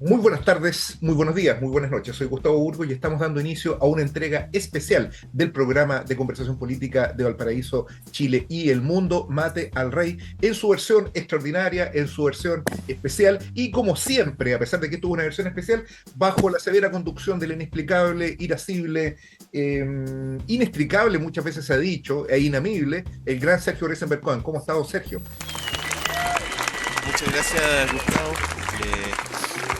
Muy buenas tardes, muy buenos días, muy buenas noches. Soy Gustavo Burgos y estamos dando inicio a una entrega especial del programa de conversación política de Valparaíso, Chile y el mundo, Mate al Rey, en su versión extraordinaria, en su versión especial y como siempre, a pesar de que tuvo una versión especial, bajo la severa conducción del inexplicable, irascible, inexplicable, muchas veces se ha dicho, e inamible, el gran Sergio Reisenberg Cohen. ¿Cómo ha estado, Sergio? Muchas gracias, Gustavo.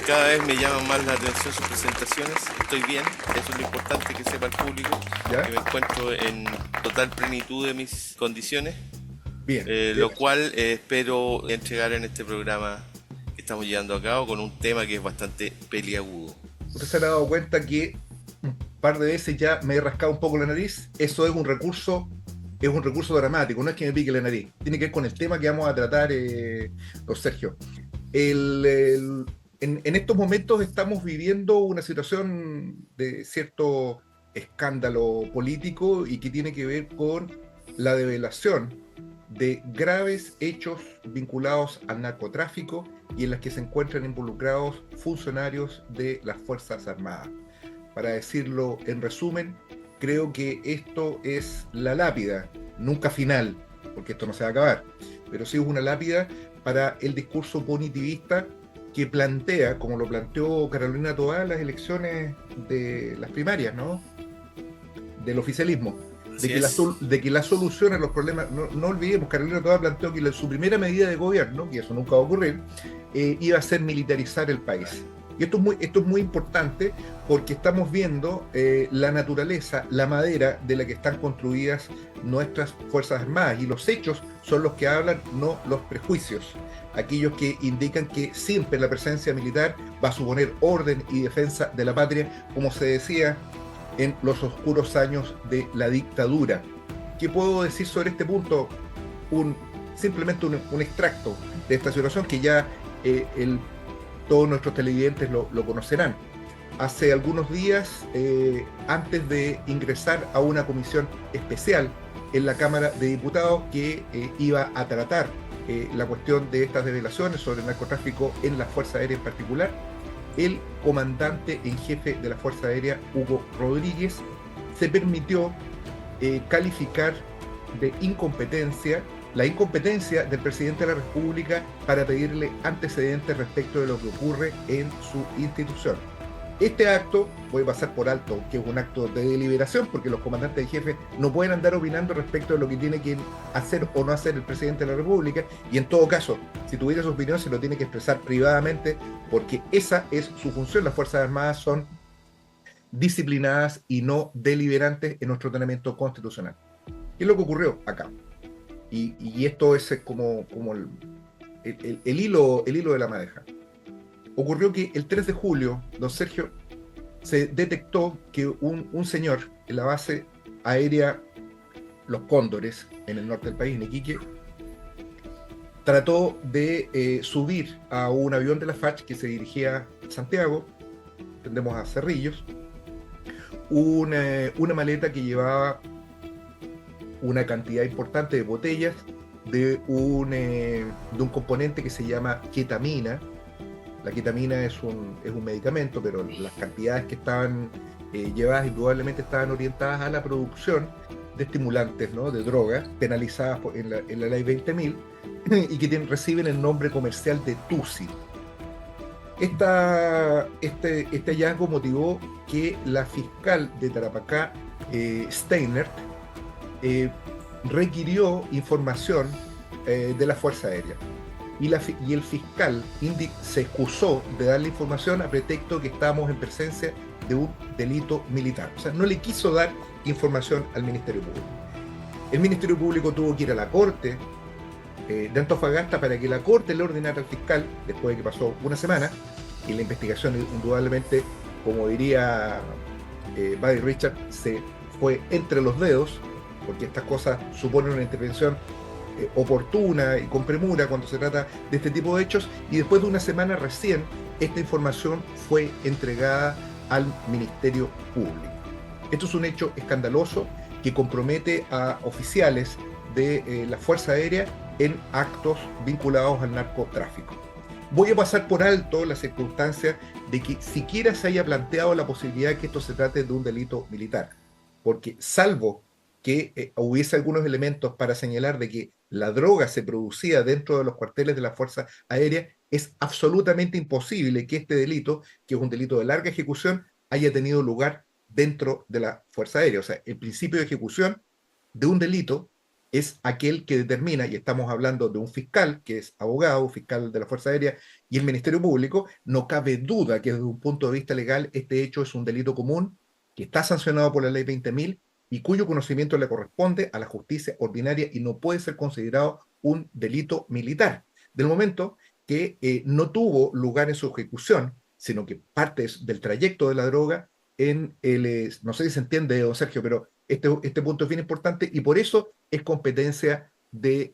Cada vez me llaman más la atención sus presentaciones. Estoy bien, eso es lo importante que sepa el público, ¿Ya? que me encuentro en total plenitud de mis condiciones, Bien, lo cual espero entregar en este programa que estamos llevando a cabo con un tema que es bastante peliagudo. usted se ha dado cuenta que un par de veces ya me he rascado un poco la nariz. Eso es un recurso dramático, no es que me pique la nariz. Tiene que ver con el tema que vamos a tratar, don Sergio. En estos momentos estamos viviendo una situación de cierto escándalo político y que tiene que ver con la develación de graves hechos vinculados al narcotráfico y en las que se encuentran involucrados funcionarios de las Fuerzas Armadas. Para decirlo en resumen, creo que esto es la lápida, nunca final, porque esto no se va a acabar, pero sí es una lápida para el discurso punitivista que plantea, como lo planteó Carolina Toá, las elecciones de las primarias, ¿no? Del oficialismo, Así es. de que la solución a los problemas, no olvidemos, Carolina Toá planteó que su primera medida de gobierno, y eso nunca va a ocurrir, iba a ser militarizar el país. Y esto es muy importante porque estamos viendo la naturaleza, la madera de la que están construidas nuestras Fuerzas Armadas. Y los hechos son los que hablan, no los prejuicios. Aquellos que indican que siempre la presencia militar va a suponer orden y defensa de la patria, como se decía en los oscuros años de la dictadura. ¿Qué puedo decir sobre este punto? Un, simplemente un extracto de esta situación que ya todos nuestros televidentes lo conocerán. Hace algunos días, antes de ingresar a una comisión especial en la Cámara de Diputados que iba a tratar la cuestión de estas revelaciones sobre el narcotráfico en la Fuerza Aérea en particular, el comandante en jefe de la Fuerza Aérea, Hugo Rodríguez, se permitió calificar de incompetencia la incompetencia del presidente de la República para pedirle antecedentes respecto de lo que ocurre en su institución. Este acto, voy a pasar por alto, que es un acto de deliberación, porque los comandantes de jefe no pueden andar opinando respecto de lo que tiene que hacer o no hacer el presidente de la República, y en todo caso, si tuviera su opinión, se lo tiene que expresar privadamente, porque esa es su función. Las Fuerzas Armadas son disciplinadas y no deliberantes en nuestro ordenamiento constitucional. ¿Qué es lo que ocurrió acá? Y esto es como el hilo de la madeja. Ocurrió que el 3 de julio, don Sergio, se detectó que un señor en la base aérea Los Cóndores, en el norte del país, en Iquique, trató de subir a un avión de la FACH que se dirigía a Santiago, tendemos a Cerrillos, una maleta que llevaba una cantidad importante de botellas de un componente que se llama ketamina. La ketamina es un medicamento, pero las cantidades que estaban llevadas indudablemente estaban orientadas a la producción de estimulantes, ¿no? De drogas, penalizadas en la ley 20.000 y que reciben el nombre comercial de TUSI. Este hallazgo motivó que la fiscal de Tarapacá, Steinert, requirió información de la Fuerza Aérea. Y el fiscal se excusó de darle información a pretexto que estábamos en presencia de un delito militar. O sea, no le quiso dar información al Ministerio Público. El Ministerio Público tuvo que ir a la Corte de Antofagasta para que la Corte le ordenara al fiscal, después de que pasó una semana, y la investigación indudablemente, como diría Buddy Richard, se fue entre los dedos, porque estas cosas suponen una intervención oportuna y con premura cuando se trata de este tipo de hechos, y después de una semana recién esta información fue entregada al Ministerio Público. Esto es un hecho escandaloso que compromete a oficiales de la Fuerza Aérea en actos vinculados al narcotráfico. Voy a pasar por alto la circunstancia de que siquiera se haya planteado la posibilidad de que esto se trate de un delito militar, porque salvo que hubiese algunos elementos para señalar de que la droga se producía dentro de los cuarteles de la Fuerza Aérea, es absolutamente imposible que este delito, que es un delito de larga ejecución, haya tenido lugar dentro de la Fuerza Aérea. O sea, el principio de ejecución de un delito es aquel que determina, y estamos hablando de un fiscal, que es abogado, fiscal de la Fuerza Aérea, y el Ministerio Público. No cabe duda que desde un punto de vista legal este hecho es un delito común, que está sancionado por la ley 20.000 y cuyo conocimiento le corresponde a la justicia ordinaria y no puede ser considerado un delito militar. Del momento que no tuvo lugar en su ejecución, sino que parte del trayecto de la droga en el, no sé si se entiende, don Sergio, pero este punto es bien importante y por eso es competencia de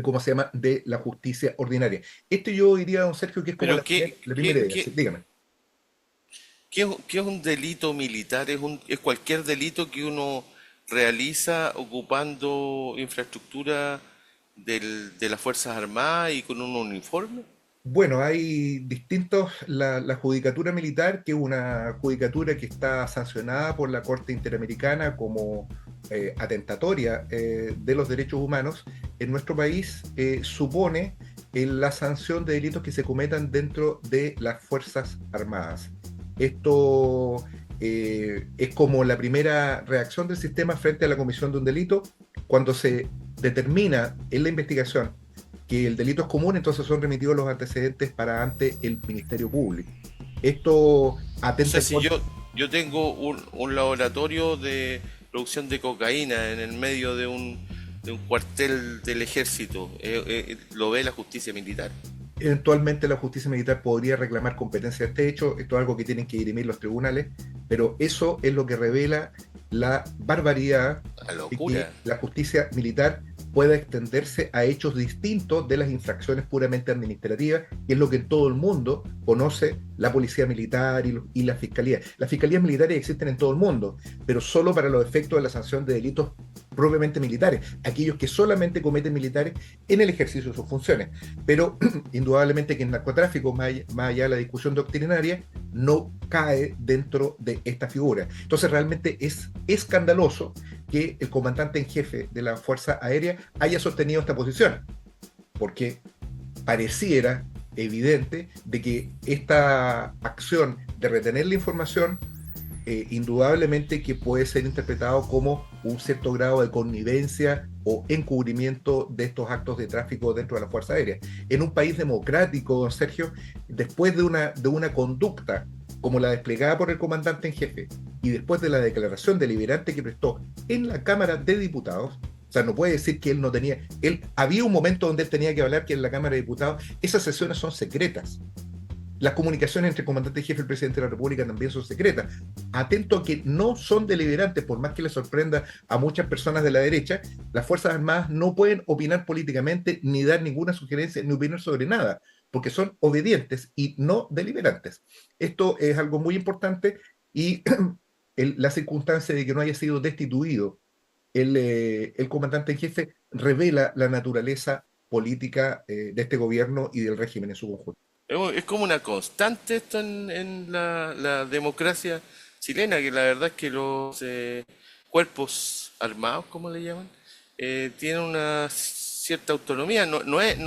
¿cómo se llama?, de la justicia ordinaria. Esto yo diría, don Sergio, que es como Pero la primera idea. Sí, dígame. ¿qué es un delito militar? Es cualquier delito que uno realiza ocupando infraestructura de las Fuerzas Armadas y con un uniforme. Bueno, hay distintos, la judicatura militar, que es una judicatura que está sancionada por la Corte Interamericana como atentatoria de los derechos humanos, en nuestro país supone la sanción de delitos que se cometan dentro de las Fuerzas Armadas. Esto es como la primera reacción del sistema frente a la comisión de un delito, cuando se determina en la investigación que el delito es común, entonces son remitidos los antecedentes para ante el Ministerio Público. Esto O atenta sea, en si contra. yo tengo un laboratorio de producción de cocaína en el medio de un cuartel del ejército, ¿lo ve la justicia militar? Eventualmente la justicia militar podría reclamar competencia de este hecho, esto es algo que tienen que dirimir los tribunales, pero eso es lo que revela la barbaridad La de que locura. la justicia militar pueda extenderse a hechos distintos de las infracciones puramente administrativas, que es lo que en todo el mundo conoce la policía militar y la fiscalía. Las fiscalías militares existen en todo el mundo, pero solo para los efectos de la sanción de delitos propiamente militares, aquellos que solamente cometen militares en el ejercicio de sus funciones. Pero indudablemente que el narcotráfico, más allá de la discusión doctrinaria, no cae dentro de esta figura. Entonces realmente es escandaloso que el comandante en jefe de la Fuerza Aérea haya sostenido esta posición, porque pareciera evidente de que esta acción de retener la información indudablemente que puede ser interpretado como un cierto grado de connivencia o encubrimiento de estos actos de tráfico dentro de la Fuerza Aérea. En un país democrático, don Sergio, después de una conducta como la desplegada por el comandante en jefe y después de la declaración deliberante que prestó en la Cámara de Diputados, o sea, no puede decir que él no tenía, había un momento donde él tenía que hablar que en la Cámara de Diputados esas sesiones son secretas. Las comunicaciones entre el comandante en jefe y el presidente de la República también son secretas. Atento a que no son deliberantes, por más que les sorprenda a muchas personas de la derecha, las Fuerzas Armadas no pueden opinar políticamente, ni dar ninguna sugerencia, ni opinar sobre nada, porque son obedientes y no deliberantes. Esto es algo muy importante y la circunstancia de que no haya sido destituido el comandante en jefe revela la naturaleza política de este gobierno y del régimen en su conjunto. Es como una constante esto en la democracia chilena, que la verdad es que los cuerpos armados, como le llaman, tienen una cierta autonomía. No es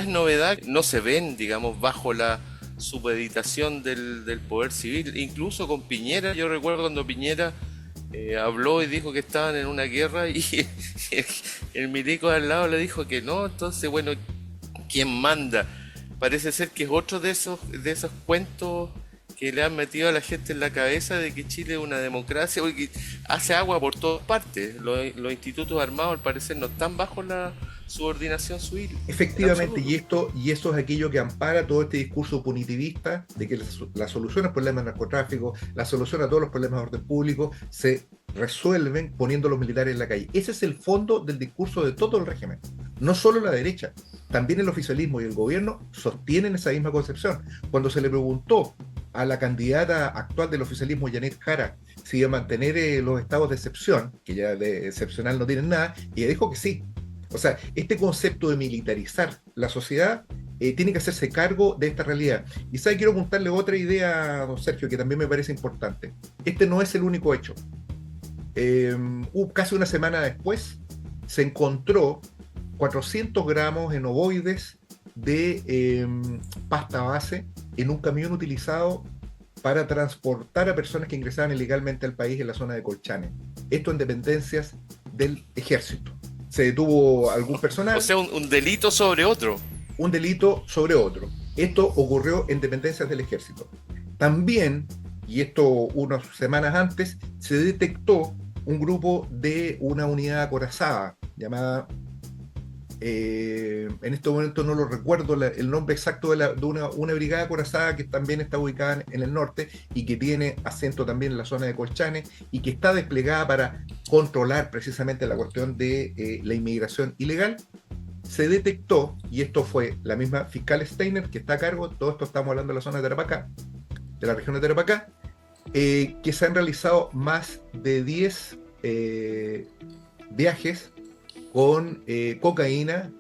novedad, no se ven, digamos, bajo la supeditación del poder civil. Incluso con Piñera, yo recuerdo cuando Piñera habló y dijo que estaban en una guerra y el milico de al lado le dijo que no, entonces, bueno, ¿quién manda? Parece ser que es otro de esos cuentos que le han metido a la gente en la cabeza de que Chile es una democracia, porque hace agua por todas partes. Los institutos armados, al parecer, no están bajo la subordinación civil, en Efectivamente, absoluto. y esto es aquello que ampara todo este discurso punitivista de que la solución al problema del narcotráfico, la solución a todos los problemas de orden público, se resuelven poniendo a los militares en la calle. Ese es el fondo del discurso de todo el régimen. No solo la derecha, también el oficialismo y el gobierno sostienen esa misma concepción. Cuando se le preguntó a la candidata actual del oficialismo, Janet Jara, si iba a mantener los estados de excepción, que ya de excepcional no tienen nada, y ella dijo que sí, O sea, este concepto de militarizar la sociedad tiene que hacerse cargo de esta realidad. Y sabe, quiero contarle otra idea, don Sergio, que también me parece importante. Este no es el único hecho. Casi una semana después se encontró 400 gramos en ovoides de pasta base en un camión utilizado para transportar a personas que ingresaban ilegalmente al país en la zona de Colchane. Esto en dependencias del ejército. Se detuvo algún O personal. sea, un delito sobre otro. Un delito sobre otro. Esto ocurrió en dependencias del ejército. También, y esto unas semanas antes, se detectó un grupo de una unidad acorazada llamada, en este momento no lo recuerdo el nombre exacto de una brigada acorazada que también está ubicada en el norte y que tiene asiento también en la zona de Colchane y que está desplegada para controlar precisamente la cuestión de la inmigración ilegal. Se detectó, y esto fue la misma fiscal Steiner que está a cargo, todo esto estamos hablando de la zona de Tarapacá, de la región de Tarapacá, que se han realizado más de 10 viajes con cocaína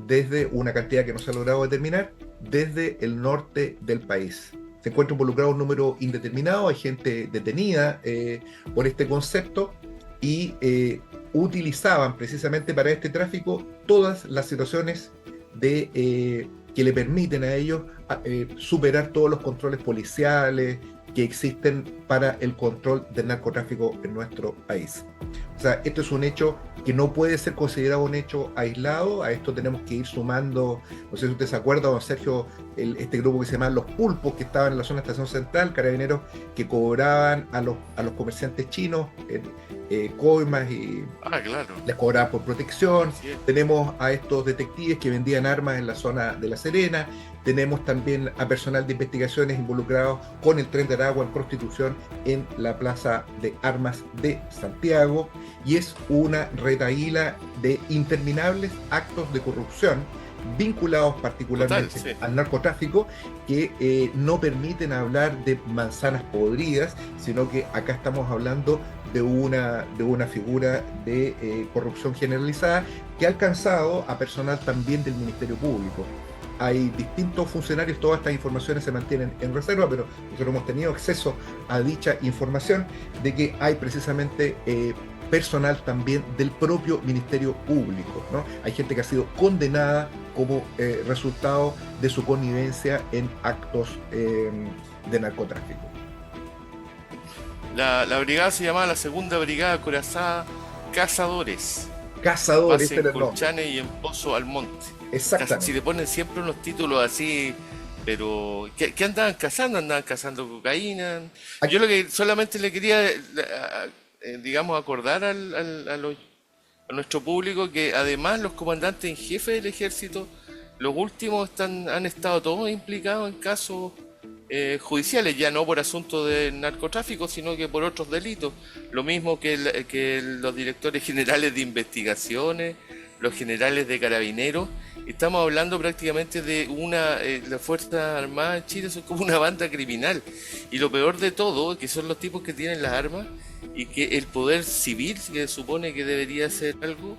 desde una cantidad que no se ha logrado determinar, desde el norte del país. Se encuentra involucrado un número indeterminado, hay gente detenida por este concepto y utilizaban precisamente para este tráfico todas las situaciones que le permiten a ellos superar todos los controles policiales que existen para el control del narcotráfico en nuestro país. O sea, esto es un hecho que no puede ser considerado un hecho aislado. A esto tenemos que ir sumando, no sé si usted se acuerda, don Sergio, este grupo que se llama Los Pulpos, que estaban en la zona de Estación Central, carabineros que cobraban a los comerciantes chinos coimas y Claro. les cobraban por protección. Sí. Tenemos a estos detectives que vendían armas en la zona de La Serena. Tenemos también a personal de investigaciones involucrados con el Tren de Aragua en prostitución en la Plaza de Armas de Santiago. Y es una retahíla de interminables actos de corrupción vinculados particularmente al narcotráfico, que no permiten hablar de manzanas podridas, sino que acá estamos hablando de una figura de corrupción generalizada que ha alcanzado a personal también del Ministerio Público. Hay distintos funcionarios, todas estas informaciones se mantienen en reserva, pero nosotros hemos tenido acceso a dicha información de que hay precisamente personal también del propio Ministerio Público, ¿no? Hay gente que ha sido condenada como resultado de su connivencia en actos de narcotráfico. La brigada se llamaba la Segunda Brigada Acorazada Cazadores. Cazadores, base en Colchane y en Pozo Almonte. Exactamente. Si le ponen siempre unos títulos así, pero ¿qué andaban cazando? Andaban cazando cocaína. Yo lo que solamente le quería, digamos, acordar a nuestro público que además los comandantes en jefe del ejército, los últimos han estado todos implicados en casos judiciales, ya no por asuntos de narcotráfico, sino que por otros delitos. Lo mismo que los directores generales de investigaciones, los generales de carabineros. Estamos hablando prácticamente de las Fuerzas Armadas en Chile son como una banda criminal. Y lo peor de todo, que son los tipos que tienen las armas y que el poder civil, que supone que debería ser algo,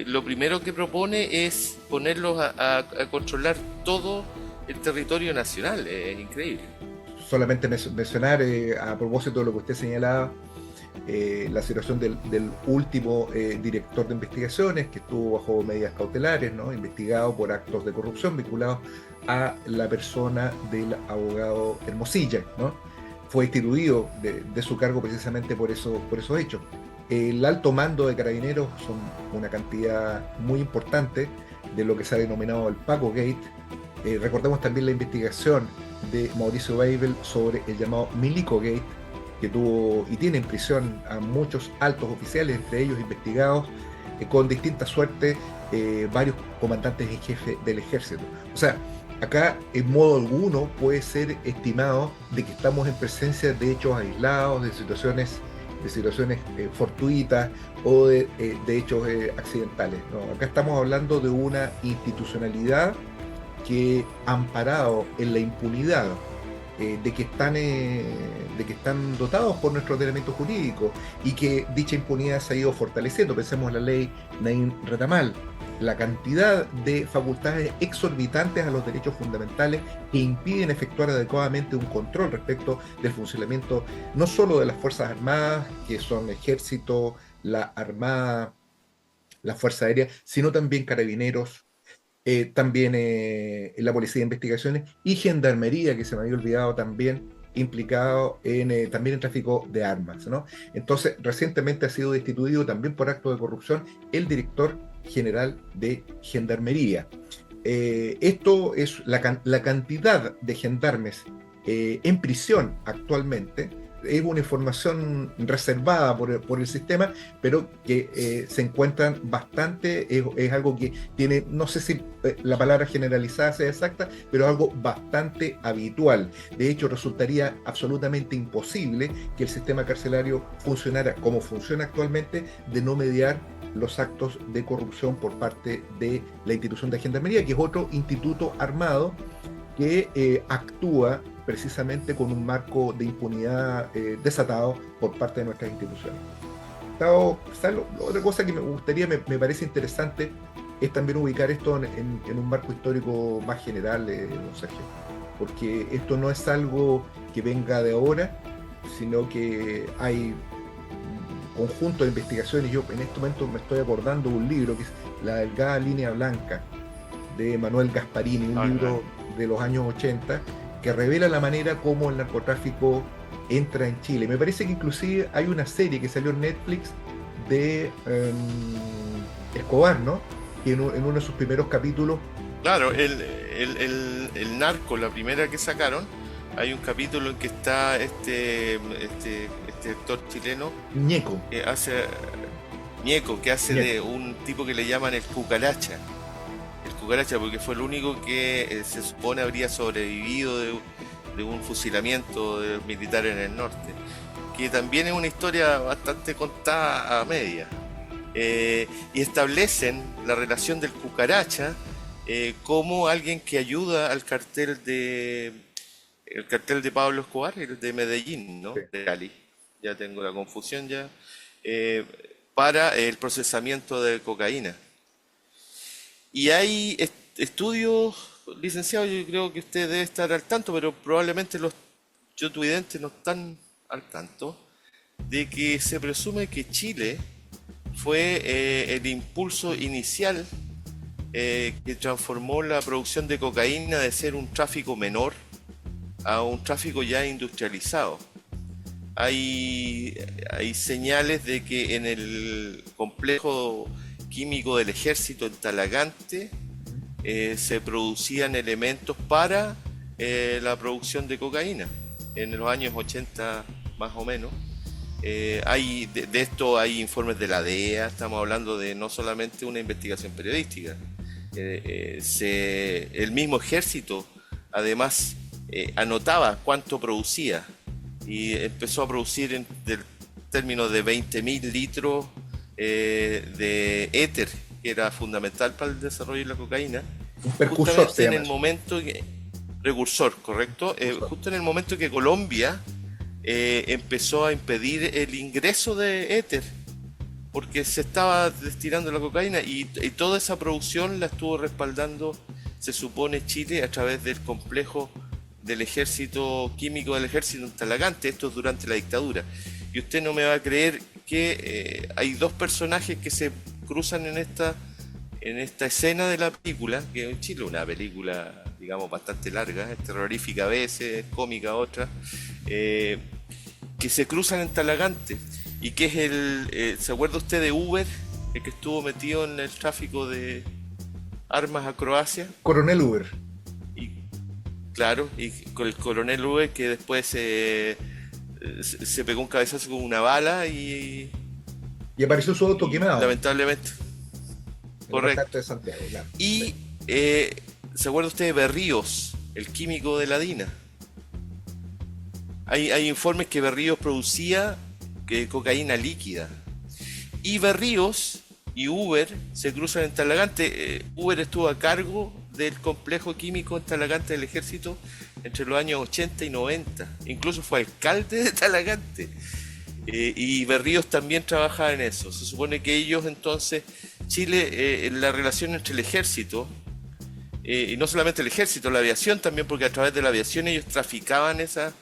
lo primero que propone es ponerlos a controlar todo el territorio nacional. Es increíble. Solamente mencionar, a propósito de lo que usted señalaba, la situación del último director de investigaciones que estuvo bajo medidas cautelares, ¿no? Investigado por actos de corrupción vinculados a la persona del abogado Hermosilla, ¿no? Fue destituido de su cargo precisamente por esos hechos. El alto mando de carabineros son una cantidad muy importante de lo que se ha denominado el Paco Gate. Recordemos también la investigación de Mauricio Weibel sobre el llamado Milico Gate, que tuvo y tiene en prisión a muchos altos oficiales, entre ellos investigados con distinta suerte varios comandantes en jefe del ejército. O sea, acá en modo alguno puede ser estimado de que estamos en presencia de hechos aislados, de situaciones fortuitas o de hechos accidentales, ¿no? Acá estamos hablando de una institucionalidad que, amparado en la impunidad de que están dotados por nuestro ordenamiento jurídico y que dicha impunidad se ha ido fortaleciendo. Pensemos en la ley Naim Retamal, la cantidad de facultades exorbitantes a los derechos fundamentales que impiden efectuar adecuadamente un control respecto del funcionamiento no solo de las Fuerzas Armadas, que son Ejército, la Armada, la Fuerza Aérea, sino también Carabineros, también la Policía de Investigaciones y Gendarmería, que se me había olvidado también, implicado también en tráfico de armas, ¿no? Entonces, recientemente ha sido destituido también por acto de corrupción el director general de Gendarmería. Esto es la cantidad de gendarmes en prisión actualmente. Es una información reservada por el sistema, pero que se encuentran bastante, es algo que tiene, no sé si la palabra generalizada sea exacta, pero algo bastante habitual. De hecho, resultaría absolutamente imposible que el sistema carcelario funcionara como funciona actualmente, de no mediar los actos de corrupción por parte de la institución de Gendarmería, que es otro instituto armado que actúa precisamente con un marco de impunidad desatado por parte de nuestras instituciones. Otra cosa que me gustaría, me parece interesante, es también ubicar esto en un marco histórico más general, don Sergio, porque esto no es algo que venga de ahora, sino que hay un conjunto de investigaciones. Yo en este momento me estoy acordando de un libro que es La delgada línea blanca, de Manuel Gasparini, un libro de los años 80, que revela la manera como el narcotráfico entra en Chile. Me parece que inclusive hay una serie que salió en Netflix de Escobar, ¿no? Que en uno de sus primeros capítulos... Claro, el narco, la primera que sacaron, hay un capítulo en que está este actor chileno Ñeco. que hace de un tipo que le llaman el cucaracha. El cucaracha, porque fue el único que se supone habría sobrevivido de un fusilamiento de militares en el norte, que también es una historia bastante contada a media. Y establecen la relación del cucaracha como alguien que ayuda al cartel de Pablo Escobar, el de Medellín, ¿no? Sí. De Cali, ya tengo la confusión ya, para el procesamiento de cocaína. Y hay estudios, licenciado, yo creo que usted debe estar al tanto, pero probablemente los youtubidentes no están al tanto, de que se presume que Chile fue el impulso inicial que transformó la producción de cocaína de ser un tráfico menor a un tráfico ya industrializado. Hay señales de que en el complejo químico del ejército en Talagante se producían elementos para la producción de cocaína en los años 80 más o menos. De esto hay informes de la DEA, estamos hablando de no solamente una investigación periodística. El mismo ejército además anotaba cuánto producía y empezó a producir en términos de 20.000 litros de éter, que era fundamental para el desarrollo de la cocaína. Un precursor, justamente en el momento precursor, correcto, justo en el momento que Colombia empezó a impedir el ingreso de éter, porque se estaba destilando la cocaína y toda esa producción la estuvo respaldando, se supone, Chile a través del complejo del ejército químico del ejército en Talagante. Esto es durante la dictadura. Y usted no me va a creer que hay dos personajes que se cruzan en esta escena de la película, que en Chile es una película, digamos, bastante larga, es terrorífica a veces, cómica a otras, que se cruzan en Talagante, y que es ¿se acuerda usted de Uber, el que estuvo metido en el tráfico de armas a Croacia? Coronel Uber. Y claro, y con el coronel Uber, que después se pegó un cabezazo con una bala y apareció su auto quemado. Lamentablemente. Correcto. De Santiago, claro. Y ¿se acuerda usted de Berríos, el químico de la DINA? Hay informes que Berríos producía cocaína líquida. Y Berríos y Uber se cruzan en Talagante. Uber estuvo a cargo del complejo químico en Talagante del ejército entre los años 80 y 90. Incluso fue alcalde de Talagante. Y Berríos también trabajaba en eso. Se supone que ellos entonces Chile, la relación entre el ejército, y no solamente el ejército, la aviación también, porque a través de la aviación ellos traficaban esa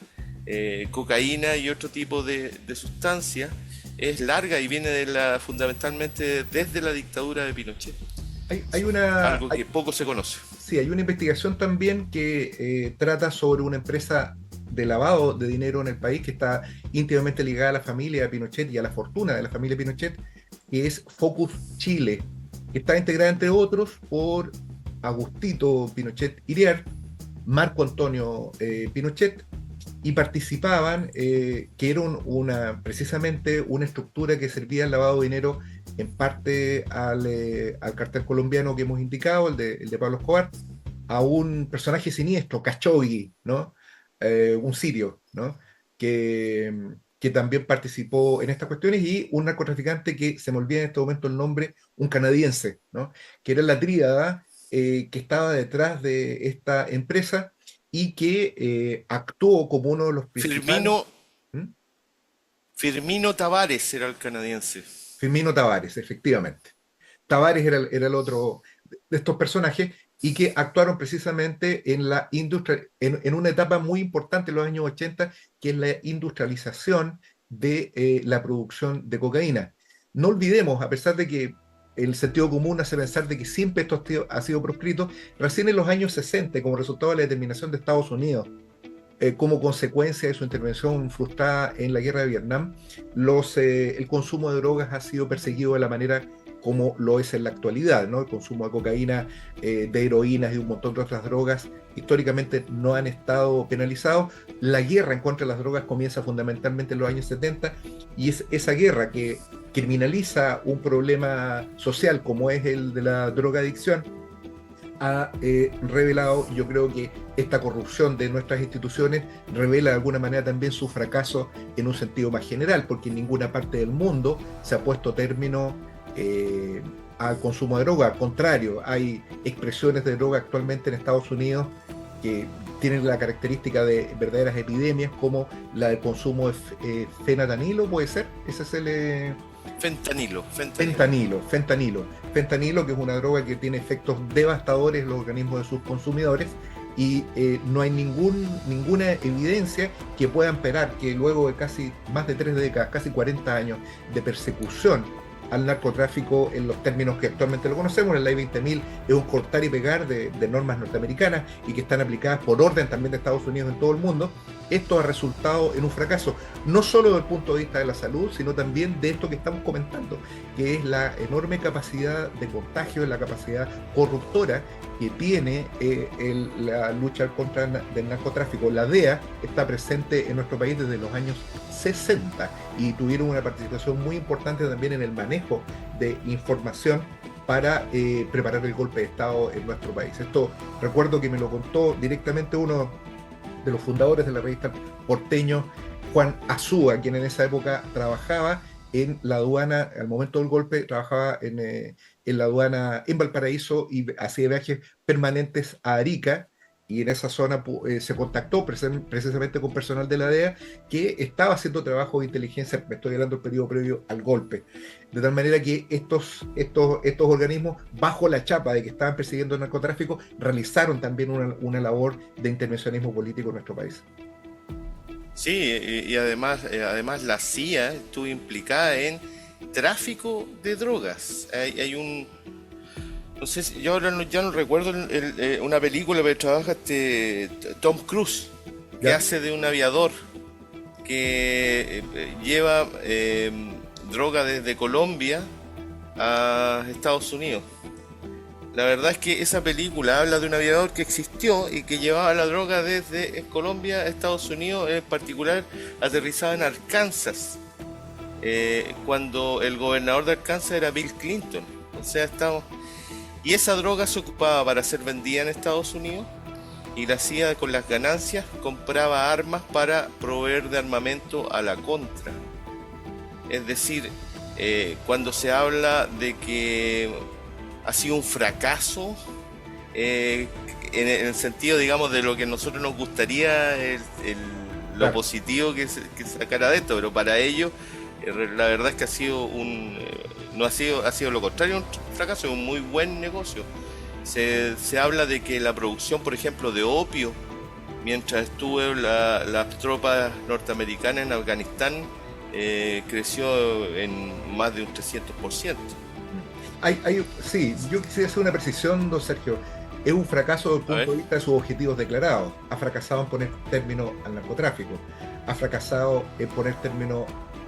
cocaína y otro tipo de sustancias, es larga y viene fundamentalmente desde la dictadura de Pinochet, Hay una, algo que poco se conoce. sí, hay una investigación también que trata sobre una empresa de lavado de dinero en el país que está íntimamente ligada a la familia de Pinochet y a la fortuna de la familia Pinochet, que es Focus Chile, que está integrada entre otros por Agustito Pinochet Iriar, Marco Antonio Pinochet, y participaban, que era precisamente una estructura que servía al lavado de dinero en parte al cartel colombiano que hemos indicado, el de Pablo Escobar, a un personaje siniestro, Khashoggi, ¿no? Un sirio, ¿no? Que también participó en estas cuestiones, y un narcotraficante que se me olvida en este momento el nombre, un canadiense, ¿no? Que era la tríada que estaba detrás de esta empresa y que actuó como uno de los principales. Firmino, ¿Mm? Firmino Tavares era el canadiense. Firmino Tavares, efectivamente. Tavares era el otro de estos personajes, y que actuaron precisamente en la industria, en una etapa muy importante en los años 80, que es la industrialización de la producción de cocaína. No olvidemos, a pesar de que el sentido común hace pensar de que siempre esto ha sido proscrito, recién en los años 60, como resultado de la determinación de Estados Unidos, como consecuencia de su intervención frustrada en la guerra de Vietnam, el consumo de drogas ha sido perseguido de la manera como lo es en la actualidad, ¿no? El consumo de cocaína, de heroínas y un montón de otras drogas históricamente no han estado penalizados. La guerra en contra de las drogas comienza fundamentalmente en los años 70, y es esa guerra que criminaliza un problema social como es el de la drogadicción, ha revelado, yo creo que esta corrupción de nuestras instituciones revela de alguna manera también su fracaso en un sentido más general, porque en ninguna parte del mundo se ha puesto término al consumo de droga. Al contrario, hay expresiones de droga actualmente en Estados Unidos que tienen la característica de verdaderas epidemias, como la del consumo de fentanilo, puede ser, ese es el... Fentanilo, que es una droga que tiene efectos devastadores en los organismos de sus consumidores, y no hay ninguna evidencia que pueda amperar que luego de casi más de 3 décadas, casi 40 años de persecución al narcotráfico en los términos que actualmente lo conocemos, la ley 20.000 es un cortar y pegar de normas norteamericanas y que están aplicadas por orden también de Estados Unidos en todo el mundo. Esto ha resultado en un fracaso, no solo desde el punto de vista de la salud, sino también de esto que estamos comentando, que es la enorme capacidad de contagio, la capacidad corruptora que tiene la lucha contra el narcotráfico. La DEA está presente en nuestro país desde los años 60 y tuvieron una participación muy importante también en el manejo de información para preparar el golpe de Estado en nuestro país. Esto recuerdo que me lo contó directamente uno de los fundadores de la revista Porteño, Juan Azúa, quien en esa época trabajaba en la aduana, al momento del golpe, trabajaba en la aduana en Valparaíso y hacía viajes permanentes a Arica, y en esa zona se contactó precisamente con personal de la DEA que estaba haciendo trabajo de inteligencia, me estoy hablando del periodo previo al golpe, de tal manera que estos organismos, bajo la chapa de que estaban persiguiendo el narcotráfico, realizaron también una labor de intervencionismo político en nuestro país. Sí, y además la CIA estuvo implicada en tráfico de drogas. Hay un, no sé, yo ahora ya no recuerdo una película que trabaja Tom Cruise, que ¿Ya? hace de un aviador que lleva droga desde Colombia a Estados Unidos. La verdad es que esa película habla de un aviador que existió y que llevaba la droga desde Colombia a Estados Unidos, en particular aterrizaba en Arkansas, cuando el gobernador de Arkansas era Bill Clinton. O sea, y esa droga se ocupaba para ser vendida en Estados Unidos, y la CIA con las ganancias compraba armas para proveer de armamento a la contra. Es decir, cuando se habla de que ha sido un fracaso, en el sentido, digamos, de lo que a nosotros nos gustaría, lo Claro. positivo que sacara de esto, pero para ellos la verdad es que ha sido no ha sido lo contrario, un fracaso, es un muy buen negocio. Se habla de que la producción, por ejemplo, de opio, mientras estuvo las tropas norteamericanas en Afganistán, creció en más de un 300%. Sí, yo quisiera hacer una precisión, don Sergio. Es un fracaso desde el A ver, punto de vista de sus objetivos declarados. Ha fracasado en poner término al narcotráfico. Ha fracasado en poner término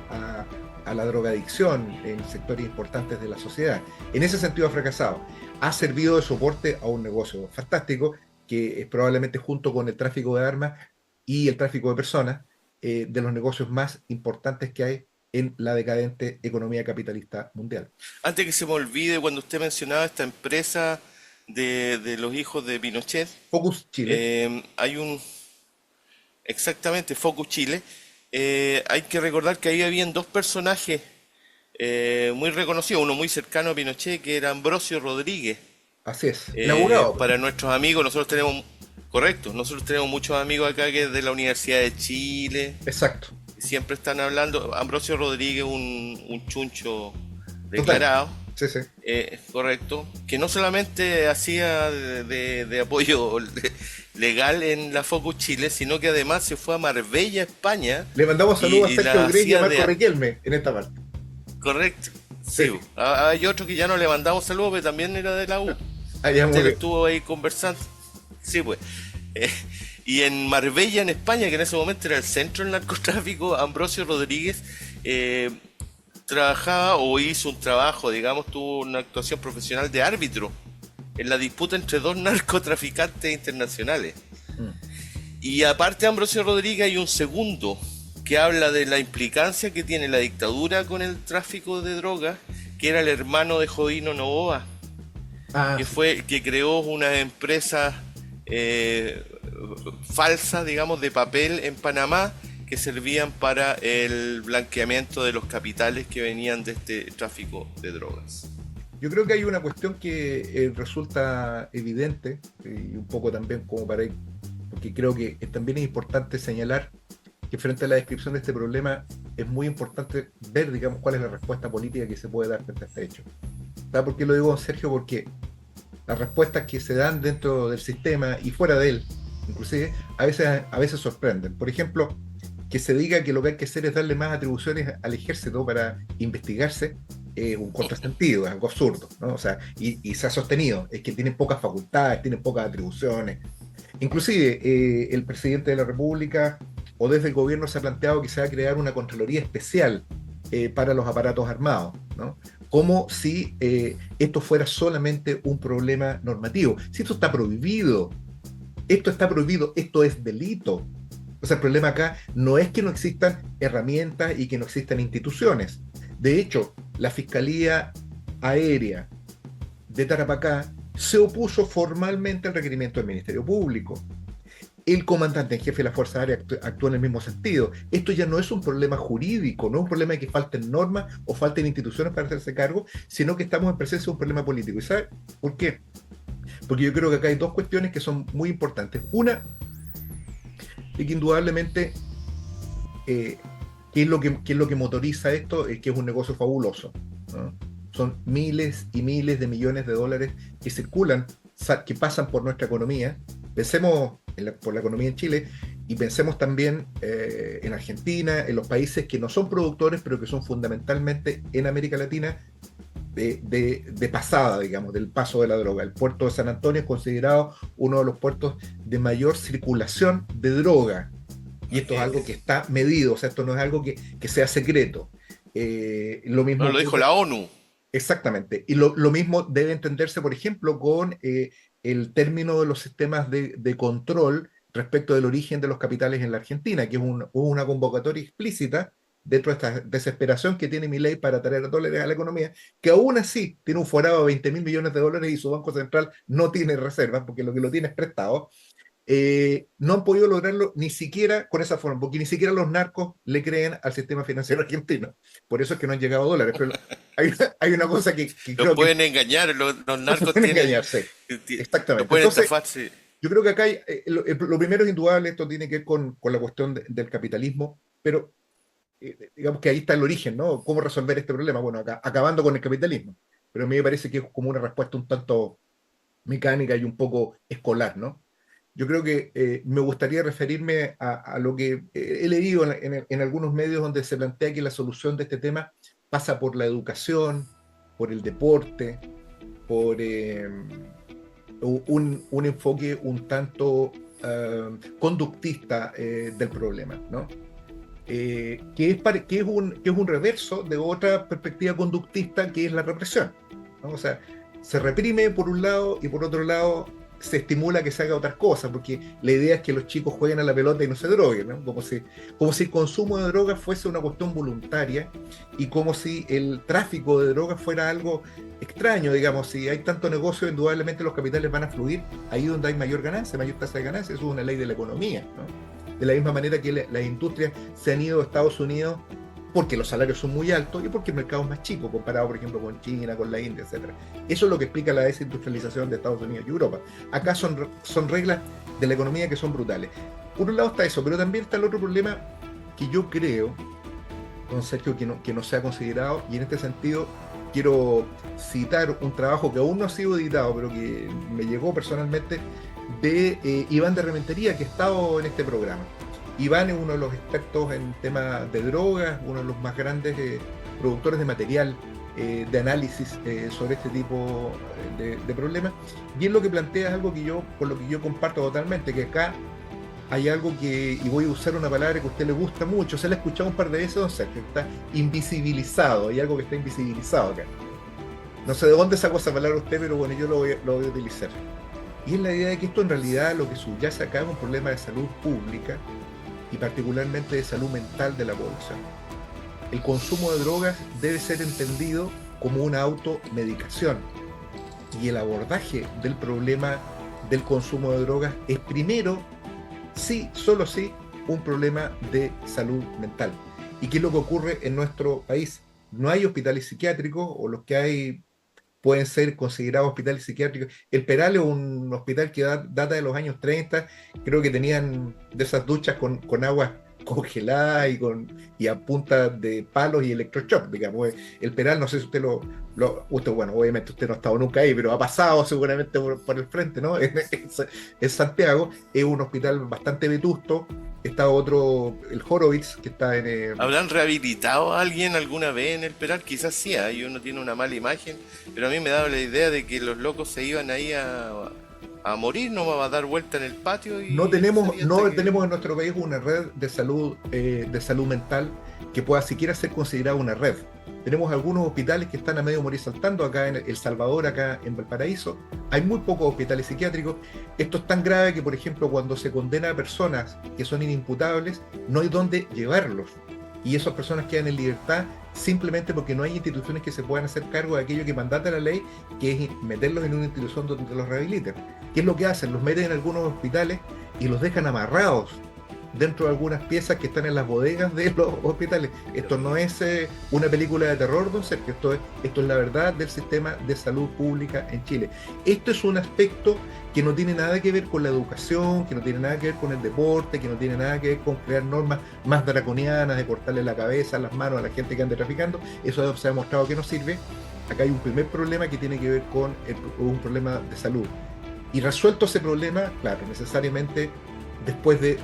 a, a la drogadicción en sectores importantes de la sociedad. En ese sentido ha fracasado. Ha servido de soporte a un negocio fantástico que es probablemente junto con el tráfico de armas y el tráfico de personas, de los negocios más importantes que hay en la decadente economía capitalista mundial. antes que se me olvide, cuando usted mencionaba esta empresa de los hijos de Pinochet, Focus Chile. hay un, exactamente, Focus Chile, hay que recordar que ahí habían dos personajes muy reconocidos, uno muy cercano a Pinochet, que era Ambrosio Rodríguez. Así es. El abogado, pues. Para nuestros amigos, nosotros tenemos, correcto, nosotros tenemos muchos amigos acá que es de la Universidad de Chile, Exacto. siempre están hablando, Ambrosio Rodríguez, un chuncho Total. declarado, Sí, sí. correcto, que no solamente hacía de apoyo legal en la Focus Chile, sino que además se fue a Marbella, España, Le mandamos saludos a y Sergio la Grey y a hacía Marco de... Riquelme en esta parte. Correcto, Sí. sí. Hay otro que ya no le mandamos saludos, pero también era de la U. Allá muy Usted bien. estuvo ahí conversando. Sí, pues. Eh, y en Marbella, en España, que en ese momento era el centro del narcotráfico, Ambrosio Rodríguez trabajaba o hizo un trabajo, digamos, tuvo una actuación profesional de árbitro en la disputa entre dos narcotraficantes internacionales. Mm. Y aparte de Ambrosio Rodríguez hay un segundo que habla de la implicancia que tiene la dictadura con el tráfico de drogas, que era el hermano de Jovino Novoa, Ah, que sí. fue que creó una empresa eh, falsa, digamos, de papel en Panamá que servían para el blanqueamiento de los capitales que venían de este tráfico de drogas. Yo creo que hay una cuestión que resulta evidente y un poco también como para ir, porque creo que también es importante señalar que frente a la descripción de este problema es muy importante ver, digamos, cuál es la respuesta política que se puede dar frente a este hecho. ¿Sabe por qué lo digo, Sergio? Porque las respuestas que se dan dentro del sistema y fuera de él, inclusive, a veces sorprenden. Por ejemplo, que se diga que lo que hay que hacer es darle más atribuciones al ejército para investigarse, un contrasentido, es algo absurdo, ¿no? O sea, y se ha sostenido, es que tienen pocas facultades, tienen pocas atribuciones. Inclusive, el presidente de la República o desde el gobierno se ha planteado que se va a crear una Contraloría especial para los aparatos armados, ¿no? Como si esto fuera solamente un problema normativo. Si esto está prohibido, esto es delito. O sea, el problema acá no es que no existan herramientas y que no existan instituciones. De hecho, la Fiscalía Aérea de Tarapacá se opuso formalmente al requerimiento del Ministerio Público. El comandante en jefe de la Fuerza Aérea actuó en el mismo sentido. Esto ya no es un problema jurídico, no es un problema de que falten normas o falten instituciones para hacerse cargo, sino que estamos en presencia de un problema político. ¿Y sabe por qué? Porque yo creo que acá hay dos cuestiones que son muy importantes. Una, es que indudablemente, eh, qué es lo que motoriza esto? Es que es un negocio fabuloso, ¿no? Son miles y miles de millones de dólares que circulan, que pasan por nuestra economía. Pensemos por la economía en Chile y pensemos también en Argentina, en los países que no son productores, pero que son fundamentalmente en América Latina de pasada, digamos, del paso de la droga. El puerto de San Antonio es considerado uno de los puertos de mayor circulación de droga. Y esto Así es algo que es. está medido, o sea, esto no es algo que sea secreto. Lo mismo No, lo dijo ocurre, la ONU. exactamente, y lo mismo debe entenderse, por ejemplo, con el término de los sistemas de control respecto del origen de los capitales en la Argentina, que es una convocatoria explícita dentro de esta desesperación que tiene Milei para traer dólares a la economía, que aún así tiene un forado de 20 mil millones de dólares y su Banco Central no tiene reservas, porque lo que lo tiene es prestado. No han podido lograrlo ni siquiera con esa forma, porque ni siquiera los narcos le creen al sistema financiero argentino. Por eso es que no han llegado dólares. Pero hay una cosa que Los creo que pueden engañar, los no se narcos pueden tienen, engañarse. los Exactamente. pueden Entonces, estafar, sí. yo creo que acá lo primero es indudable, esto tiene que ver con la cuestión del capitalismo, pero digamos que ahí está el origen, ¿no? ¿Cómo resolver este problema? Bueno, acabando con el capitalismo. Pero a mí me parece que es como una respuesta un tanto mecánica y un poco escolar, ¿no? Yo creo que me gustaría referirme a lo que he leído en algunos medios donde se plantea que la solución de este tema pasa por la educación, por el deporte, por un enfoque un tanto conductista del problema, ¿no? Que es un reverso de otra perspectiva conductista que es la represión, ¿no? O sea, se reprime por un lado y por otro lado se estimula que se haga otras cosas, porque la idea es que los chicos jueguen a la pelota y no se droguen, ¿no? Como si el consumo de drogas fuese una cuestión voluntaria y como si el tráfico de drogas fuera algo extraño, digamos. Si hay tanto negocio, indudablemente los capitales van a fluir ahí donde hay mayor ganancia, mayor tasa de ganancia. Eso es una ley de la economía, ¿no? De la misma manera que las industrias se han ido a Estados Unidos porque los salarios son muy altos y porque el mercado es más chico comparado, por ejemplo, con China, con la India, etcétera. Eso es lo que explica la desindustrialización de Estados Unidos y Europa. Acá son reglas de la economía que son brutales. Por un lado está eso, pero también está el otro problema que yo creo, don Sergio, que no se ha considerado, y en este sentido quiero citar un trabajo que aún no ha sido editado, pero que me llegó personalmente, de Iván de Rementería, que ha estado en este programa. Iván es uno de los expertos en temas de drogas, uno de los más grandes productores de material de análisis sobre este tipo de problemas. Y él lo que plantea es algo con lo que yo comparto totalmente, que acá hay algo y voy a usar una palabra que a usted le gusta mucho, se la ha escuchado un par de veces, don Sergio, está invisibilizado, hay algo que está invisibilizado acá. No sé de dónde sacó esa palabra usted, pero bueno, yo lo voy a utilizar. Y es la idea de que esto en realidad lo que subyace acá es un problema de salud pública y particularmente de salud mental de la población. El consumo de drogas debe ser entendido como una automedicación y el abordaje del problema del consumo de drogas es primero, sí, solo sí, un problema de salud mental. ¿Y qué es lo que ocurre en nuestro país? No hay hospitales psiquiátricos, o los que hay pueden ser considerados hospitales psiquiátricos. El Peral es un hospital que data de los años 30, creo que tenían de esas duchas con agua congelada y a punta de palos y electroshock, digamos. El Peral, no sé si usted, bueno, obviamente usted no ha estado nunca ahí, pero ha pasado seguramente por el frente, ¿no? En Santiago, es un hospital bastante vetusto. Está otro, el Horowitz, que está en... ¿Habrán rehabilitado a alguien alguna vez en el Peral? Quizás sí, y uno tiene una mala imagen, pero a mí me daba la idea de que los locos se iban ahí a morir, no va a dar vuelta en el patio y no tenemos en nuestro país una red de salud mental que pueda siquiera ser considerada una red. Tenemos algunos hospitales que están a medio morir saltando, acá en El Salvador, acá en Valparaíso. Hay muy pocos hospitales psiquiátricos. Esto es tan grave que, por ejemplo, cuando se condena a personas que son inimputables, no hay dónde llevarlos. Y esas personas quedan en libertad simplemente porque no hay instituciones que se puedan hacer cargo de aquello que mandata la ley, que es meterlos en una institución donde los rehabiliten. ¿Qué es lo que hacen? Los meten en algunos hospitales y los dejan amarrados dentro de algunas piezas que están en las bodegas de los hospitales. Esto no es una película de terror, don Sergio, esto es la verdad del sistema de salud pública en Chile. Esto es un aspecto que no tiene nada que ver con la educación, que no tiene nada que ver con el deporte, que no tiene nada que ver con crear normas más draconianas, de cortarle la cabeza, las manos a la gente que anda traficando. Eso se ha demostrado que no sirve. Acá hay un primer problema que tiene que ver con un problema de salud. Y resuelto ese problema, claro, necesariamente después de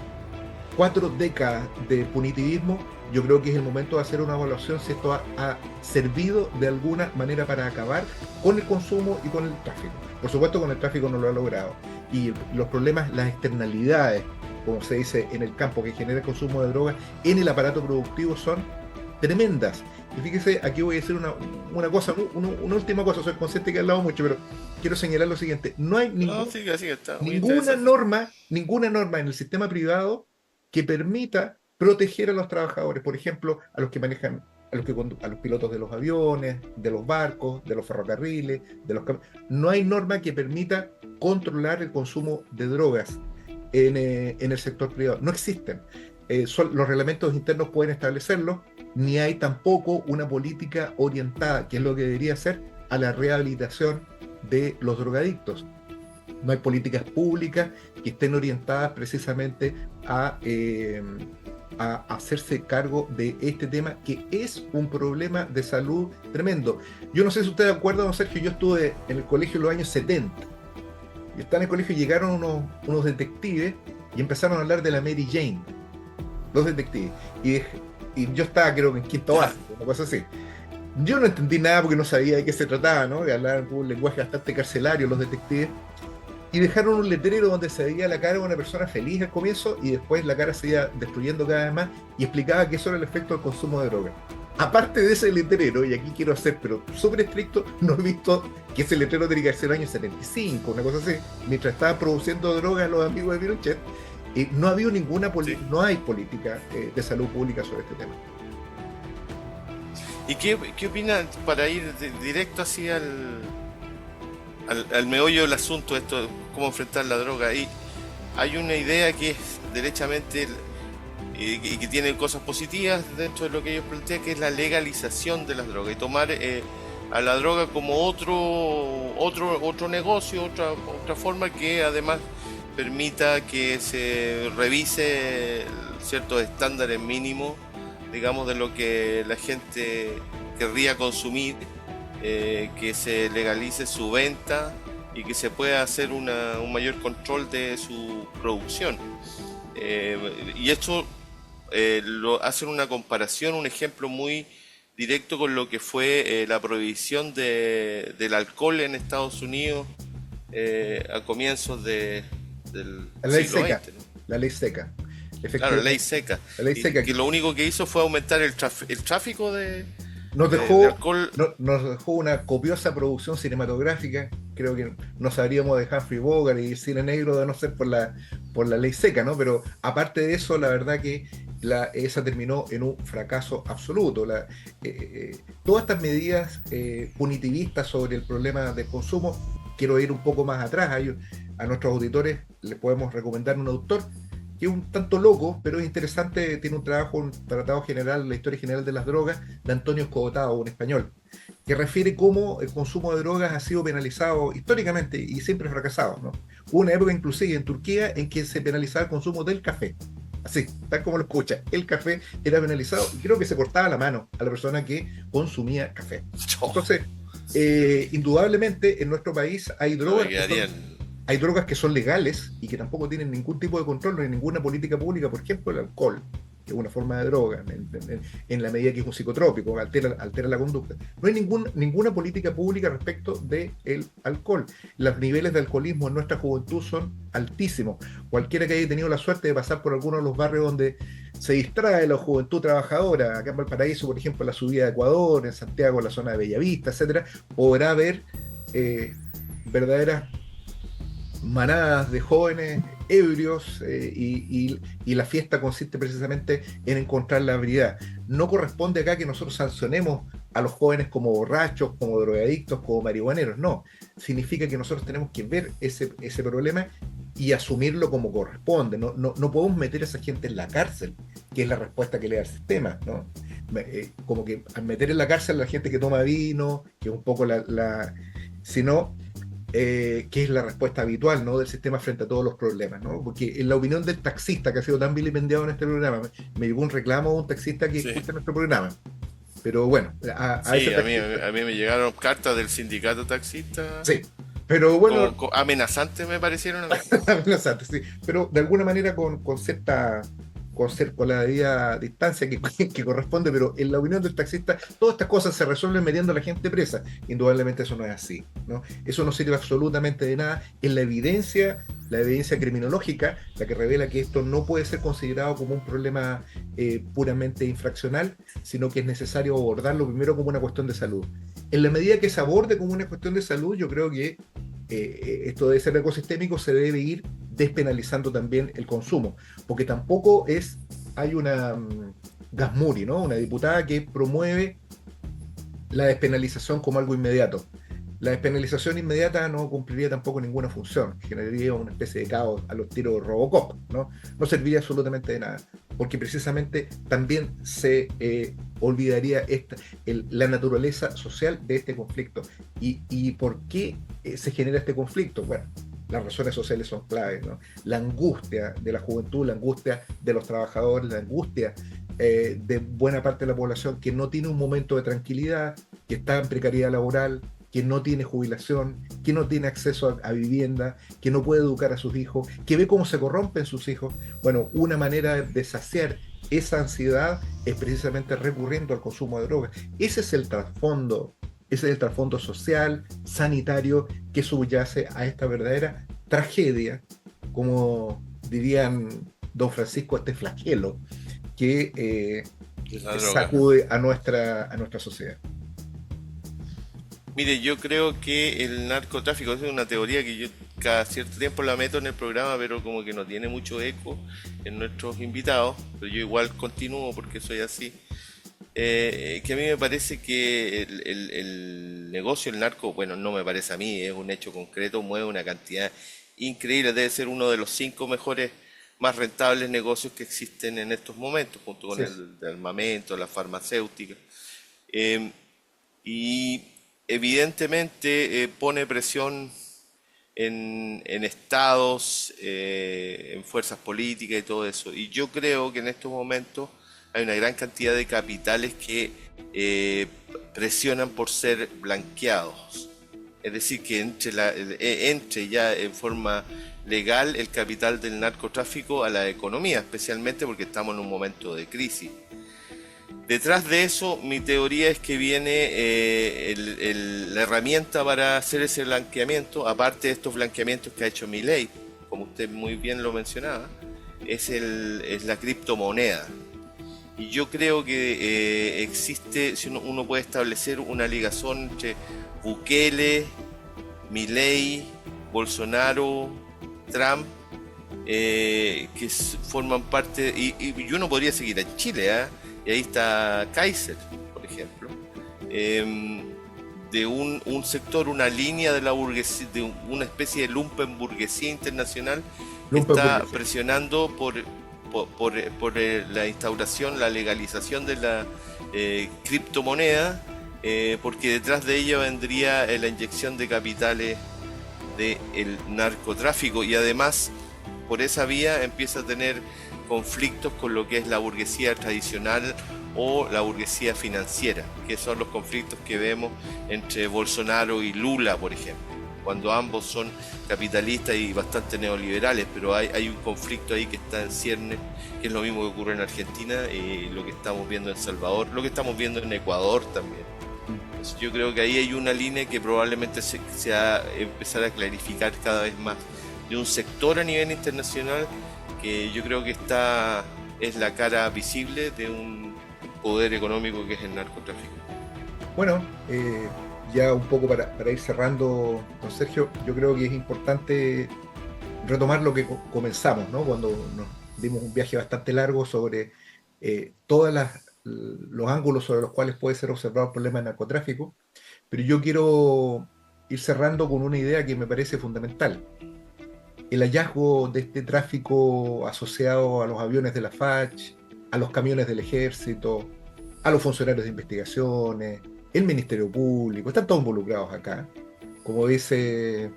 4 décadas de punitivismo, yo creo que es el momento de hacer una evaluación si esto ha servido de alguna manera para acabar con el consumo y con el tráfico. Por supuesto, con el tráfico no lo ha logrado. Y los problemas, las externalidades, como se dice en el campo, que genera el consumo de drogas en el aparato productivo son tremendas. Y fíjese, aquí voy a decir una cosa, una última cosa. Soy consciente que he hablado mucho, pero quiero señalar lo siguiente. No hay ninguna norma en el sistema privado que permita proteger a los trabajadores, por ejemplo, a los que manejan, a los pilotos de los aviones, de los barcos, de los ferrocarriles, no hay norma que permita controlar el consumo de drogas en el sector privado. No existen. Los reglamentos internos pueden establecerlo, ni hay tampoco una política orientada, que es lo que debería ser, a la rehabilitación de los drogadictos. No hay políticas públicas que estén orientadas precisamente a a hacerse cargo de este tema, que es un problema de salud tremendo. Yo no sé si ustedes acuerdan, don Sergio, yo estuve en el colegio en los años 70. Yo estaba en el colegio y llegaron unos detectives y empezaron a hablar de la Mary Jane, dos detectives. Y yo estaba, creo que en quinto Ya. básico, una cosa así. Yo no entendí nada porque no sabía de qué se trataba, ¿no? De hablar con un lenguaje bastante carcelario los detectives. Y dejaron un letrero donde se veía la cara de una persona feliz al comienzo y después la cara se iba destruyendo cada vez más y explicaba que eso era el efecto del consumo de droga. Aparte de ese letrero, y aquí quiero ser pero súper estricto, no he visto que ese letrero tiene que ser el año 75, una cosa así, mientras estaban produciendo droga los amigos de Pinochet, no ha habido Sí. no hay política de salud pública sobre este tema. ¿Y qué opina, para ir directo así al meollo del asunto, esto, cómo enfrentar la droga? Y hay una idea que es derechamente y que tiene cosas positivas dentro de lo que ellos plantean, que es la legalización de las drogas y tomar a la droga como otro negocio, otra forma que además permita que se revise ciertos estándares mínimos, digamos, de lo que la gente querría consumir, que se legalice su venta y que se pueda hacer un mayor control de su producción. Y esto lo hacen una comparación, un ejemplo muy directo con lo que fue la prohibición del alcohol en Estados Unidos a comienzos del La ley siglo seca, XX, ¿no? la ley seca, Claro, la ley efectivamente, seca. la ley Y seca que lo único que hizo fue aumentar el tráfico nos de dejó, alcohol. nos dejó una copiosa producción cinematográfica. Creo que no sabríamos de Humphrey Bogart y Cine Negro de no ser por la ley seca, ¿no? Pero aparte de eso, la verdad que esa terminó en un fracaso absoluto. Todas estas medidas punitivistas sobre el problema del consumo, quiero ir un poco más atrás. A nuestros auditores les podemos recomendar un autor que es un tanto loco, pero es interesante, tiene un tratado general, la historia general de las drogas, de Antonio Escogotado, un español, que refiere cómo el consumo de drogas ha sido penalizado históricamente y siempre fracasado, ¿no? Hubo una época inclusive en Turquía en que se penalizaba el consumo del café. Así, tal como lo escucha, el café era penalizado y creo que se cortaba la mano a la persona que consumía café. Entonces, indudablemente en nuestro país No me quedarían. hay drogas que son legales y que tampoco tienen ningún tipo de control ni ninguna política pública, por ejemplo, el alcohol, que es una forma de droga, en la medida que es un psicotrópico, altera la conducta. No hay ninguna política pública respecto del alcohol. Los niveles de alcoholismo en nuestra juventud son altísimos. Cualquiera que haya tenido la suerte de pasar por alguno de los barrios donde se distrae la juventud trabajadora, acá en Valparaíso, por ejemplo, en la subida de Ecuador, en Santiago, en la zona de Bellavista, etcétera, podrá ver eh, verdaderas manadas de jóvenes ebrios y la fiesta consiste precisamente en encontrar la habilidad. No corresponde acá que nosotros sancionemos a los jóvenes como borrachos, como drogadictos, como marihuaneros, no. Significa que nosotros tenemos que ver ese problema y asumirlo como corresponde. No podemos meter a esa gente en la cárcel, que es la respuesta que le da el sistema, ¿no? Como que al meter en la cárcel a la gente que toma vino, que es un poco sino que es la respuesta habitual, ¿no?, del sistema frente a todos los problemas, ¿no? Porque en la opinión del taxista que ha sido tan vilipendiado en este programa, me llegó un reclamo de un taxista que Sí, escucha nuestro programa. Pero bueno, a ese sí, taxista, a mí me llegaron cartas del sindicato taxista sí. Pero bueno, amenazantes, me parecieron a mí. amenazante, sí. Pero de alguna manera con la debida distancia que corresponde, pero en la opinión del taxista, todas estas cosas se resuelven metiendo a la gente presa. Indudablemente eso no es así, ¿no? Eso no sirve absolutamente de nada. Es la evidencia criminológica, la que revela que esto no puede ser considerado como un problema puramente infraccional, sino que es necesario abordarlo primero como una cuestión de salud. En la medida que se aborde como una cuestión de salud, yo creo que esto debe ser ecosistémico, se debe ir despenalizando también el consumo, porque tampoco hay una Gasmuri, ¿no?, una diputada que promueve la despenalización como algo inmediato. La despenalización inmediata no cumpliría tampoco ninguna función, generaría una especie de caos a los tiros Robocop, ¿no? No serviría absolutamente de nada, porque precisamente también se olvidaría la naturaleza social de este conflicto. ¿Y por qué se genera este conflicto? Bueno, las razones sociales son claves, ¿no? La angustia de la juventud, la angustia de los trabajadores, la angustia de buena parte de la población que no tiene un momento de tranquilidad, que está en precariedad laboral, que no tiene jubilación, que no tiene acceso a vivienda, que no puede educar a sus hijos, que ve cómo se corrompen sus hijos. Bueno, una manera de saciar esa ansiedad es precisamente recurriendo al consumo de drogas. Ese es el trasfondo social, sanitario, que subyace a esta verdadera tragedia, como dirían don Francisco, este flagelo que sacude a nuestra sociedad. Mire, yo creo que el narcotráfico es una teoría que yo cada cierto tiempo la meto en el programa, pero como que no tiene mucho eco en nuestros invitados, pero yo igual continúo porque soy así. Que a mí me parece que el negocio, el narco, bueno, no me parece a mí, es un hecho concreto, mueve una cantidad increíble, debe ser uno de los 5 mejores, más rentables negocios que existen en estos momentos, junto con Sí. el de armamento, la farmacéutica. Y evidentemente pone presión en estados, en fuerzas políticas y todo eso. Y yo creo que en estos momentos hay una gran cantidad de capitales que presionan por ser blanqueados. Es decir, que entre ya en forma legal el capital del narcotráfico a la economía, especialmente porque estamos en un momento de crisis. Detrás de eso, mi teoría es que viene la herramienta para hacer ese blanqueamiento, aparte de estos blanqueamientos que ha hecho Milei, como usted muy bien lo mencionaba, es la criptomoneda. Y yo creo que existe, si uno puede establecer una ligación entre Bukele, Milei, Bolsonaro, Trump, forman parte, y uno podría seguir en Chile, ¿eh? Y ahí está Kaiser, por ejemplo, de un sector, una línea de la burguesía, de una especie de lumpenburguesía internacional que está presionando por la instauración, la legalización de la criptomoneda, porque detrás de ella vendría la inyección de capitales del narcotráfico, y además por esa vía empieza a tener conflictos con lo que es la burguesía tradicional o la burguesía financiera, que son los conflictos que vemos entre Bolsonaro y Lula, por ejemplo, cuando ambos son capitalistas y bastante neoliberales, pero hay un conflicto ahí que está en ciernes, que es lo mismo que ocurre en Argentina, y lo que estamos viendo en Salvador, lo que estamos viendo en Ecuador también. Entonces, yo creo que ahí hay una línea que probablemente se va a empezar a clarificar cada vez más, de un sector a nivel internacional que yo creo que es la cara visible de un poder económico que es el narcotráfico. Bueno, ya un poco para ir cerrando, don Sergio, yo creo que es importante retomar lo que comenzamos, ¿no? Cuando nos dimos un viaje bastante largo sobre todos los ángulos sobre los cuales puede ser observado el problema del narcotráfico, pero yo quiero ir cerrando con una idea que me parece fundamental. El hallazgo de este tráfico asociado a los aviones de la FACH, a los camiones del ejército, a los funcionarios de investigaciones, el Ministerio Público, están todos involucrados acá. Como dice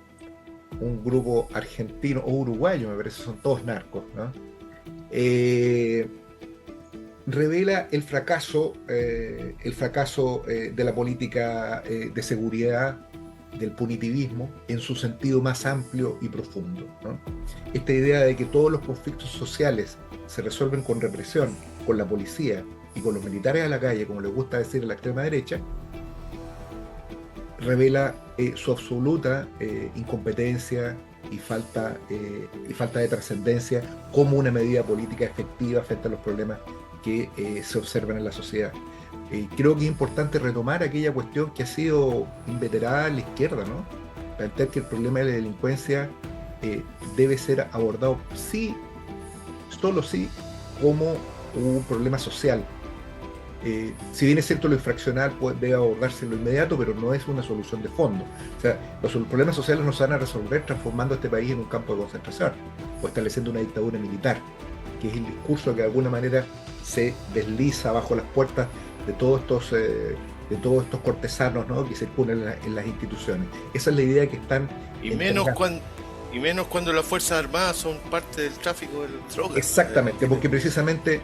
un grupo argentino o uruguayo, me parece, son todos narcos, ¿no? Revela el fracaso de la política de seguridad, del punitivismo en su sentido más amplio y profundo, ¿no? Esta idea de que todos los conflictos sociales se resuelven con represión, con la policía y con los militares a la calle, como les gusta decir a la extrema derecha, revela su absoluta incompetencia y falta de trascendencia como una medida política efectiva frente a los problemas que se observan en la sociedad. Creo que es importante retomar aquella cuestión que ha sido inveterada en la izquierda, ¿no? Plantear que el problema de la delincuencia debe ser abordado solo sí, como un problema social. Si bien es cierto lo infraccional debe abordarse en lo inmediato, pero no es una solución de fondo. O sea, los problemas sociales no se van a resolver transformando este país en un campo de concentración o estableciendo una dictadura militar, que es el discurso que de alguna manera se desliza bajo las puertas de todos estos cortesanos, ¿no?, que circulan en las instituciones. Esa es la idea que están Y menos, Y menos cuando las Fuerzas Armadas son parte del tráfico de drogas. Exactamente, porque precisamente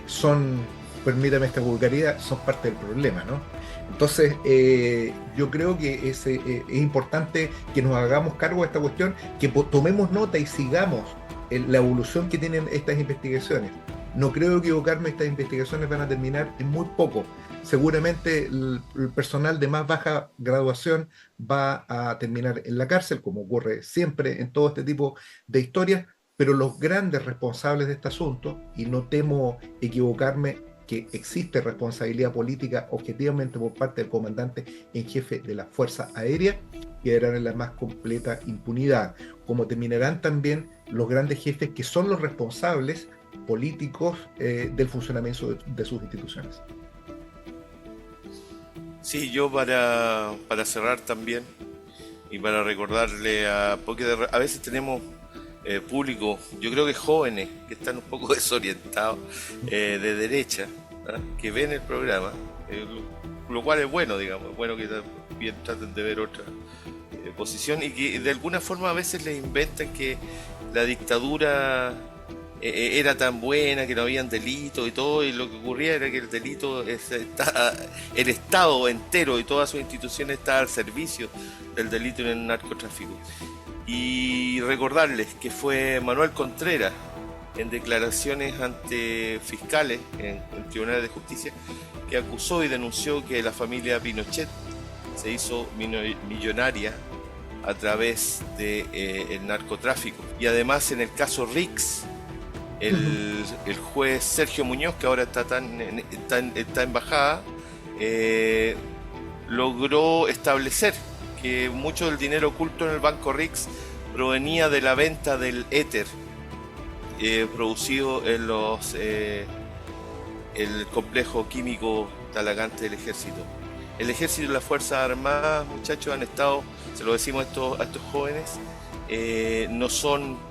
son, permítame esta vulgaridad, son parte del problema, ¿no? Entonces, yo creo que es importante que nos hagamos cargo de esta cuestión, que tomemos nota y sigamos la evolución que tienen estas investigaciones. No creo equivocarme, estas investigaciones van a terminar en muy poco. Seguramente el personal de más baja graduación va a terminar en la cárcel, como ocurre siempre en todo este tipo de historias, pero los grandes responsables de este asunto, y no temo equivocarme, que existe responsabilidad política objetivamente por parte del comandante en jefe de la Fuerza Aérea, quedarán en la más completa impunidad, como terminarán también los grandes jefes que son los responsables políticos del funcionamiento de sus instituciones. Sí, yo para cerrar también y para recordarle porque a veces tenemos público, yo creo que jóvenes que están un poco desorientados de derecha, ¿ah? Que ven el programa, lo cual es bueno, digamos, es bueno que también traten de ver otra posición y que de alguna forma a veces les inventan que la dictadura era tan buena, que no habían delitos y todo, y lo que ocurría era que el delito, el Estado entero y todas sus instituciones estaban al servicio del delito en el narcotráfico. Y recordarles que fue Manuel Contreras, en declaraciones ante fiscales en tribunales de justicia, que acusó y denunció que la familia Pinochet se hizo millonaria a través del narcotráfico. Y además en el caso Rix, el juez Sergio Muñoz, que ahora está en bajada, logró establecer que mucho del dinero oculto en el Banco Rix provenía de la venta del éter producido en el complejo químico Talagante del Ejército. El Ejército y las Fuerzas Armadas, muchachos, han estado, se lo decimos a estos jóvenes, no son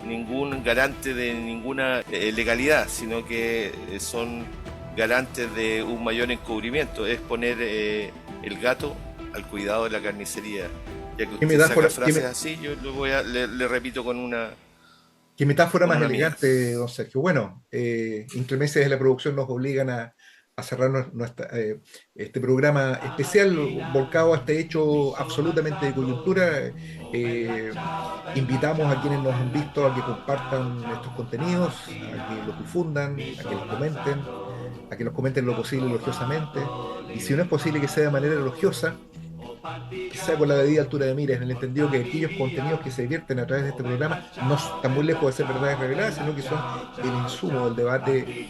ningún garante de ninguna legalidad, sino que son garantes de un mayor encubrimiento. Es poner el gato al cuidado de la carnicería. Ya que usted saca frases así, yo le repito con una... Qué metáfora más elegante, don Sergio. Bueno, inclemencias de la producción nos obligan a cerrar este programa especial volcado a este hecho absolutamente de coyuntura. Invitamos a quienes nos han visto a que compartan estos contenidos, a que los difundan, a que los comenten lo posible elogiosamente, y si no es posible que sea de manera elogiosa, quizá con la debida altura de miras, en el entendido que aquellos contenidos que se vierten a través de este programa no están muy lejos de ser verdades reveladas, sino que son el insumo del debate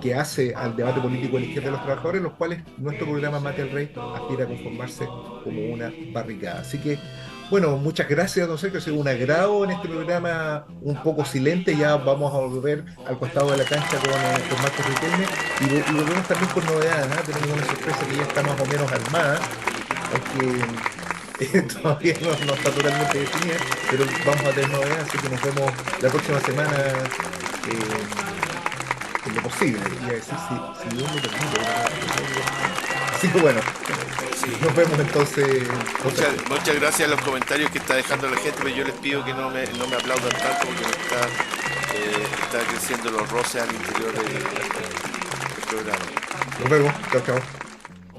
que hace al debate político de la izquierda de los trabajadores, los cuales nuestro programa Mate al Rey aspira a conformarse como una barricada. Así que, bueno, muchas gracias, don Sergio, ha sido un agrado en este programa un poco silente. Ya vamos a volver al costado de la cancha con Marcos Riquelme y volvemos también con novedades, ¿no? Tenemos una sorpresa que ya está más o menos armada, que todavía no está totalmente definida, pero vamos a tener novedades, así que nos vemos la próxima semana en lo posible, y a decir si Dios me permite. Así que bueno, sí. Nos vemos entonces. Muchas gracias a los comentarios que está dejando la gente, pero yo les pido que no me aplaudan tanto porque está creciendo los roces al interior del programa. Nos vemos, chao, chao.